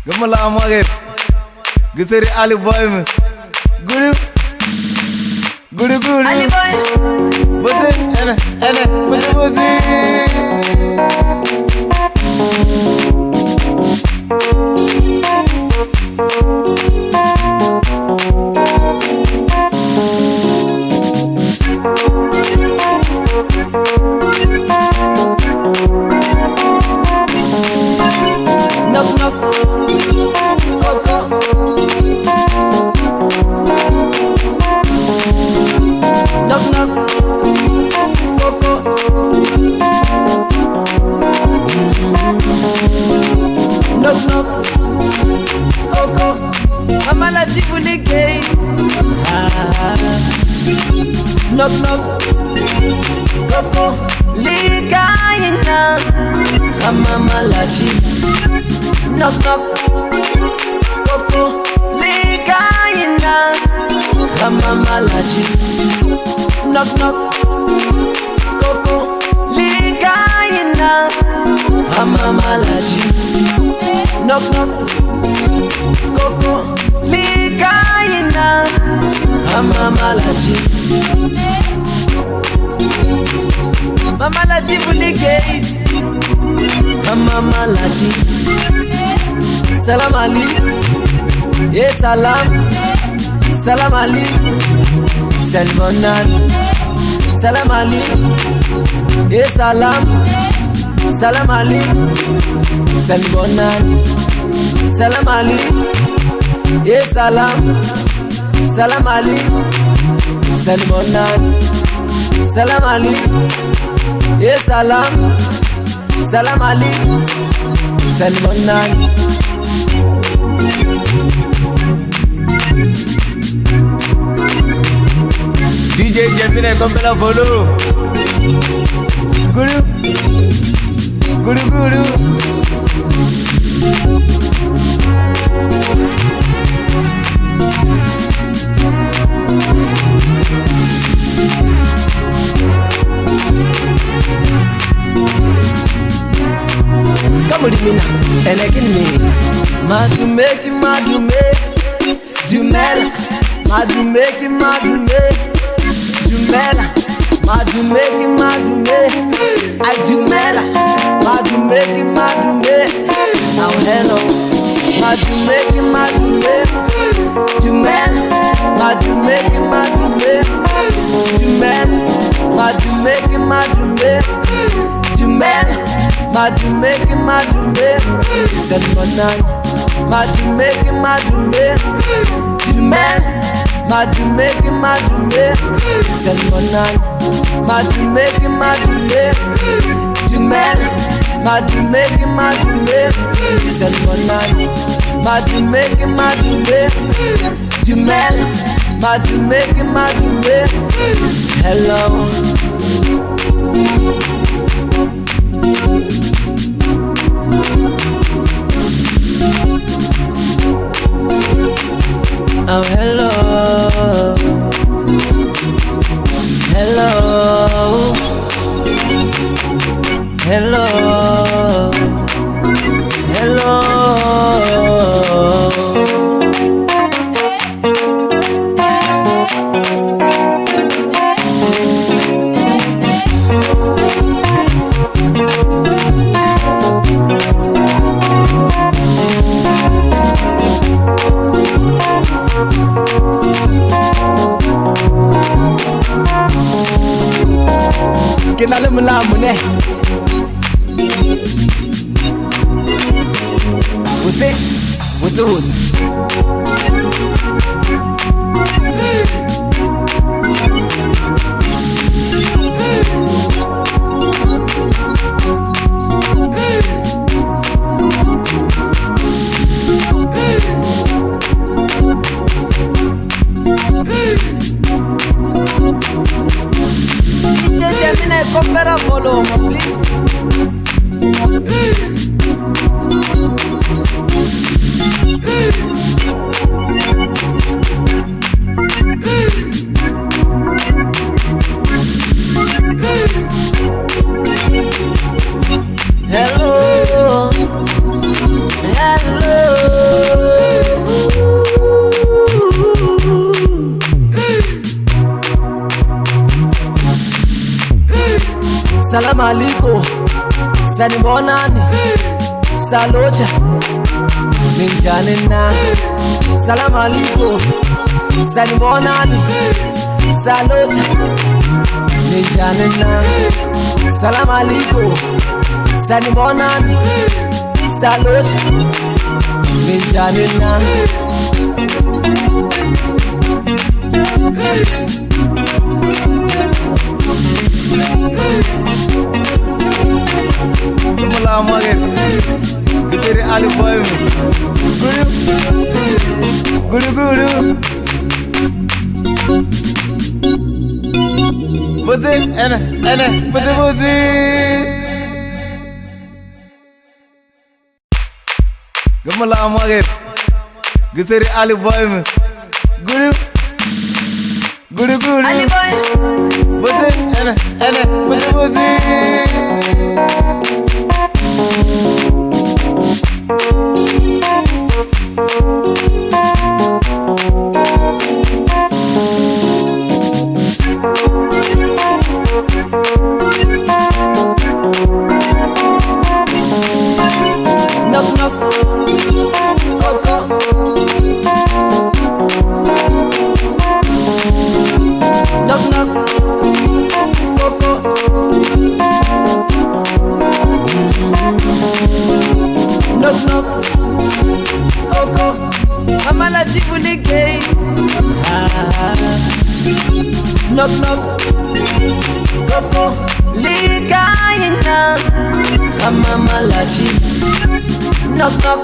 Gumala Amagir Gisiri Ali Boy Miss Guru Guru Guru Ali Boy Buzi Ene Buzi Buzi Knock knock Coco Knock knock Coco Knock knock Coco Mama la Tivoli Gate Knock knock Coco Likaina Mama la Knock knock Coco Likaina Mama la Knock knock Coco Likaina Mama la Knock knock Coco Likaina Mama la Mama la Tivoli Gate Mama la Salam Ali Ye salam Salam Ali Salmonan Salam Ali Ye salam Salam Ali Salmonan Salam Ali Ye salam Salam Ali Salmonan Salam Ali Ye salam Salam Ali Salmonan DJ Jemine Kompela Follow Guru Guru Guru Come with me now, and I can make Madumeki, Jumela Madumeki, Jumela Madumeki, Jumela Madumeki, now hello Madumeki, Jumela Madumeki, Jumela Madumeki, Jumela Madumeki, Salmonan Madumeki, Jumela Madumeki, Salmonan Madumeki, Jumela Madumeki, Salmonan Madumeki, Jumela Madumeki, hello oh hello hello hello hello Kinale Mulamune With the hood Compera follow please aliko sanibonani salocha minjanina salam aliko sanibonani salocha minjanina salam aliko sanibonani salocha minjanina Mula maget Gisiri Ali boy Guru Guru Buzi ene Buzi Mula maget Gisiri Ali boy Guru Ali boy Buzi ene Buzi knock knock Coco knock knock Coco knock knock Coco Amala Tivoli Gate knock knock Coco Likaina Amamalaji knock knock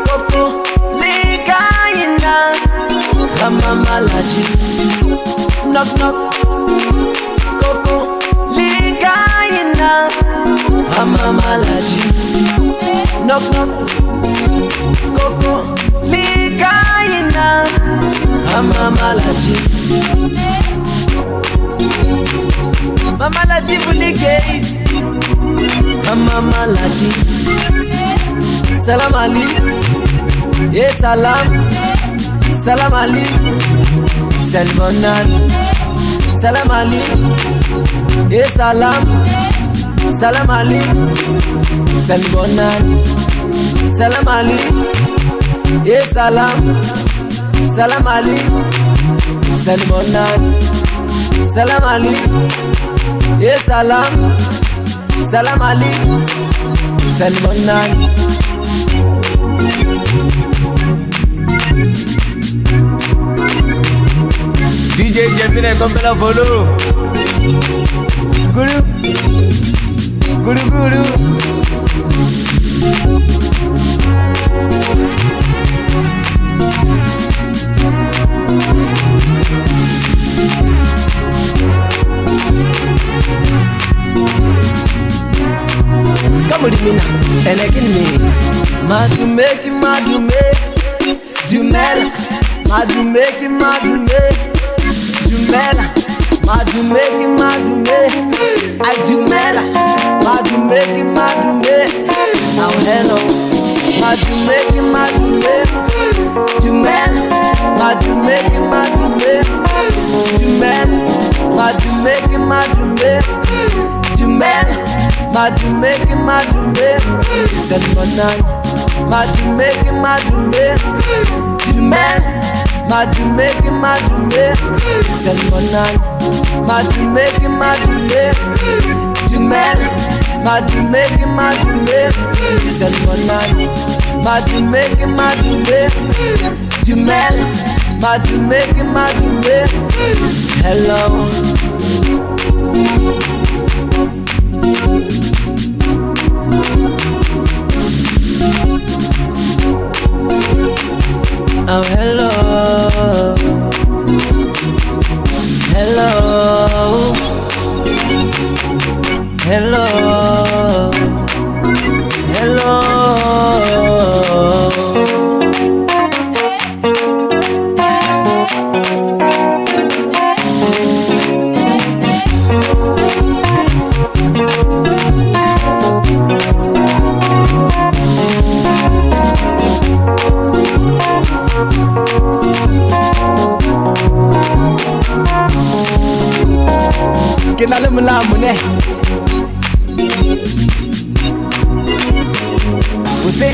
Coco Likaina Amamalaji knock knock Coco Likaina Amamalaji knock knock Coco Likaina Amamalaji Mamalaji Bully Gate Amamalaji Salam Ali Ye salam Salam Ali Salmonan Salam Ali Ye salam Salam Ali Salmonan Salam Ali Ye salam Salam Ali Salmonan Salam Ali Ye salam Salam Ali Salmonan DJ Jeffine Kompela follow Guru Come with me now, and I can make Madume, Jumela Ajumela Madume Now hello Madume Jumela Madume Jumela Jumela Madume Salmonan Madume Jumela Madume Salmonan Madume Jumela Madume Salmonan Madume Jumela Madume Hello Oh hello ke na le molamone Botse